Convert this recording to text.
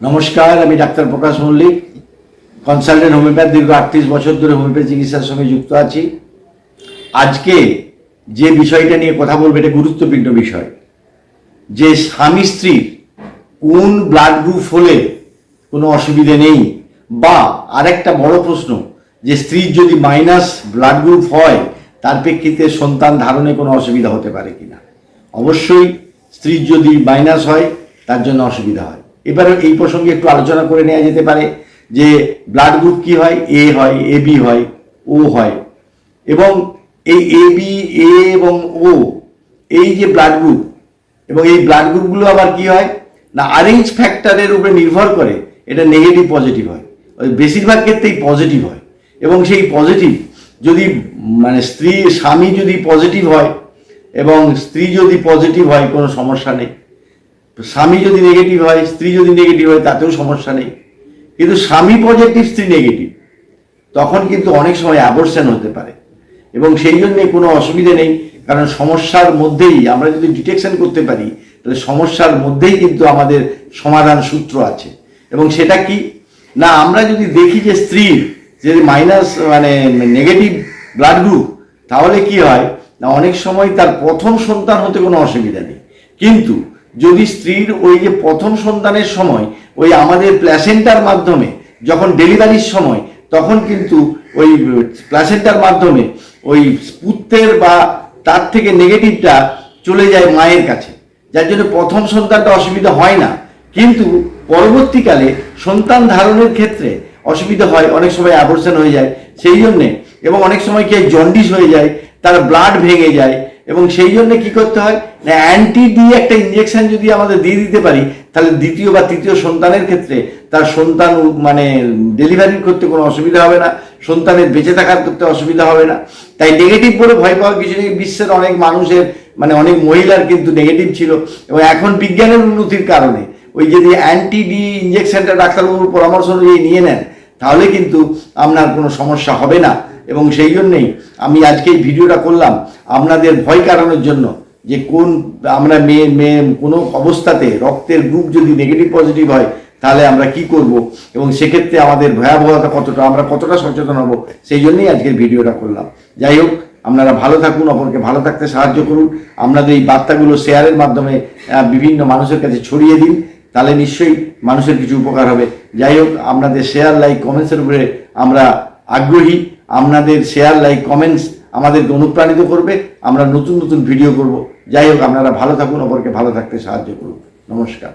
নমস্কার, আমি ডাক্তার প্রকাশ Mallick, consultant homeopath. দীর্ঘ 38 বছর ধরে হোমিওপ্যাথি চিকিৎসার সঙ্গে যুক্ত আছি। আজকে যে বিষয়টা নিয়ে কথা বলবো এটা গুরুত্বপূর্ণ বিষয়, যে স্বামী স্ত্রীর কোন ব্লাড গ্রুপ হলে কোনো অসুবিধে নেই, বা আরেকটা বড় প্রশ্ন যে স্ত্রীর যদি মাইনাস ব্লাড গ্রুপ হয় তার প্রেক্ষিতে সন্তান ধারণে কোনো অসুবিধা হতে পারে কিনা। অবশ্যই স্ত্রীর যদি মাইনাস হয় তার জন্য অসুবিধা হয়। এবারে এই প্রসঙ্গে একটু আলোচনা করে নেওয়া যেতে পারে যে ব্লাড গ্রুপ কি হয়, এ হয়, এ বি হয়, ও হয়। এবং এই এ বি, এ এবং ও, এই যে ব্লাড গ্রুপ, এবং এই ব্লাড গ্রুপগুলো আবার কি হয় না, আরেঞ্জ ফ্যাক্টরের উপরে নির্ভর করে এটা নেগেটিভ পজিটিভ হয়। বেশিরভাগ ক্ষেত্রেই পজিটিভ হয়। এবং সেই পজিটিভ যদি মানে স্বামী যদি পজিটিভ হয় এবং স্ত্রী যদি পজিটিভ হয় কোনো সমস্যা নেই। স্বামী যদি নেগেটিভ হয়, স্ত্রী যদি নেগেটিভ হয়, তাতেও সমস্যা নেই। কিন্তু স্বামী পজিটিভ, স্ত্রী নেগেটিভ, তখন কিন্তু অনেক সময় অ্যাবর্শন হতে পারে। এবং সেই জন্যে কোনো অসুবিধে নেই, কারণ সমস্যার মধ্যেই আমরা যদি ডিটেকশন করতে পারি তাহলে সমস্যার মধ্যেই কিন্তু আমাদের সমাধান সূত্র আছে। এবং সেটা কি না, আমরা যদি দেখি যে স্ত্রীর যদি মাইনাস মানে নেগেটিভ ব্লাড গ্রুপ, তাহলে কি হয় না, অনেক সময় তার প্রথম সন্তান হতে কোনো অসুবিধা নেই। কিন্তু যদি স্ত্রীর ওই যে প্রথম সন্তানের সময় ওই আমাদের প্ল্যাসেন্টার মাধ্যমে যখন ডেলিভারির সময়, তখন কিন্তু ওই প্ল্যাসেন্টার মাধ্যমে ওই পুত্রের বা তার থেকে নেগেটিভটা চলে যায় মায়ের কাছে, যার জন্য প্রথম সন্তানটা অসুবিধা হয় না। কিন্তু পরবর্তীকালে সন্তান ধারণের ক্ষেত্রে অসুবিধা হয়, অনেক সময় অ্যাবর্শন হয়ে যায় সেই জন্যে। এবং অনেক সময় কি জন্ডিস হয়ে যায়, তার ব্লাড ভেঙে যায়। এবং সেই জন্য কি করতে হয় না, অ্যান্টি ডি একটা ইঞ্জেকশন যদি আমাদের দিয়ে দিতে পারি, তাহলে দ্বিতীয় বা তৃতীয় সন্তানের ক্ষেত্রে তার সন্তান মানে ডেলিভারি করতে কোনো অসুবিধা হবে না, সন্তানের বেঁচে থাকার করতে অসুবিধা হবে না। তাই নেগেটিভ বলে ভয় পাওয়ার কিছু নেই। বিশ্বের অনেক মানুষের মানে অনেক মহিলার কিন্তু নেগেটিভ ছিল, এবং এখন বিজ্ঞানের উন্নতির কারণে ওই যদি অ্যান্টি ডি ইঞ্জেকশনটা ডাক্তারবাবুর পরামর্শ অনুযায়ী নিয়ে নেন, তাহলে কিন্তু আপনার কোনো সমস্যা হবে না। এবং সেই জন্যেই আমি আজকে এই ভিডিওটা করলাম আপনাদের ভয় কাটানোর জন্য, যে কোন আমরা মেয়ে কোনো অবস্থাতে রক্তের গ্রুপ যদি নেগেটিভ পজিটিভ হয় তাহলে আমরা কি করব, এবং সেক্ষেত্রে আমাদের ভয়াবহতা কতটা, আমরা কতটা সচেতন হব, সেই জন্যই আজকের ভিডিওটা করলাম। যাই হোক, আপনারা ভালো থাকুন, অপরকে ভালো থাকতে সাহায্য করুন। আপনাদের এই বার্তাগুলো শেয়ারের মাধ্যমে বিভিন্ন মানুষের কাছে ছড়িয়ে দিন, তাহলে নিশ্চয়ই মানুষের কিছু উপকার হবে। যাই হোক, আপনাদের শেয়ার, লাইক, কমেন্টসের উপরে আমরা আগ্রহী। আপনাদের শেয়ার, লাইক, কমেন্টস আমাদেরকে অনুপ্রাণিত করবে, আমরা নতুন নতুন ভিডিও করব। যাই হোক, আপনারা ভালো থাকুন, অপরকে ভালো থাকতে সাহায্য করুন। নমস্কার।